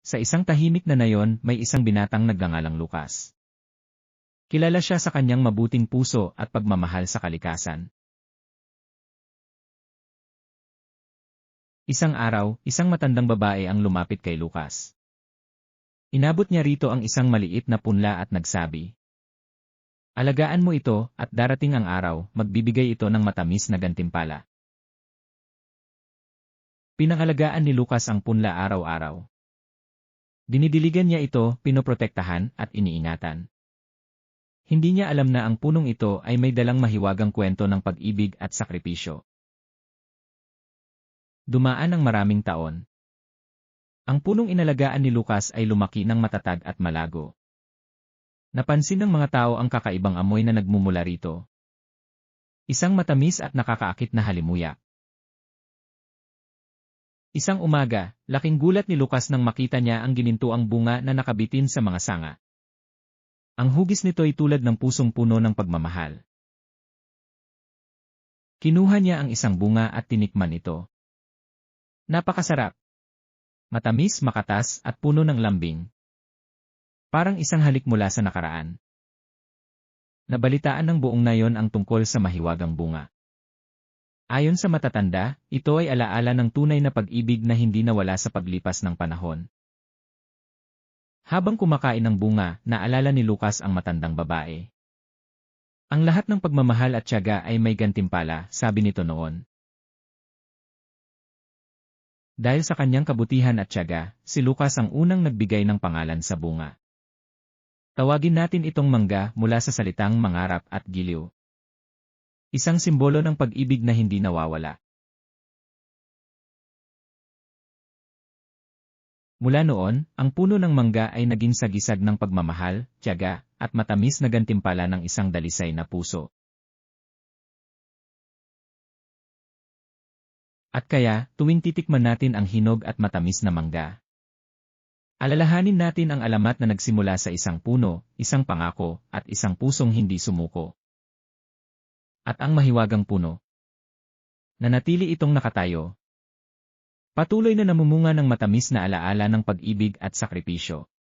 Sa isang tahimik na nayon, may isang binatang nagngangalang Lucas. Kilala siya sa kanyang mabuting puso at pagmamahal sa kalikasan. Isang araw, isang matandang babae ang lumapit kay Lucas. Inabot niya rito ang isang maliit na punla at nagsabi, "Alagaan mo ito, at darating ang araw, magbibigay ito ng matamis na gantimpala." Pinangalagaan ni Lucas ang punla araw-araw. Dinidiligan niya ito, pinoprotektahan, at iniingatan. Hindi niya alam na ang punong ito ay may dalang mahiwagang kwento ng pag-ibig at sakripisyo. Dumaan ang maraming taon. Ang punong inalagaan ni Lucas ay lumaki ng matatag at malago. Napansin ng mga tao ang kakaibang amoy na nagmumula rito. Isang matamis at nakakaakit na halimuyak. Isang umaga, laking gulat ni Lucas nang makita niya ang ginintuang bunga na nakabitin sa mga sanga. Ang hugis nito ay tulad ng pusong puno ng pagmamahal. Kinuha niya ang isang bunga at tinikman ito. Napakasarap. Matamis, makatas, at puno ng lambing. Parang isang halik mula sa nakaraan. Nabalitaan ng buong nayon ang tungkol sa mahiwagang bunga. Ayon sa matatanda, ito ay alaala ng tunay na pag-ibig na hindi nawala sa paglipas ng panahon. Habang kumakain ng bunga, naalala ni Lucas ang matandang babae. Ang lahat ng pagmamahal at tiyaga ay may gantimpala, sabi nito noon. Dahil sa kanyang kabutihan at tiyaga, si Lucas ang unang nagbigay ng pangalan sa bunga. Tawagin natin itong mangga mula sa salitang mangarap at giliw. Isang simbolo ng pag-ibig na hindi nawawala. Mula noon, ang puno ng mangga ay naging sagisag ng pagmamahal, tiyaga, at matamis na gantimpala ng isang dalisay na puso. At kaya, tuwing titikman natin ang hinog at matamis na mangga, alalahanin natin ang alamat na nagsimula sa isang puno, isang pangako, at isang pusong hindi sumuko. At ang mahiwagang puno. Nanatili itong nakatayo. Patuloy na namumunga ng matamis na alaala ng pag-ibig at sakripisyo.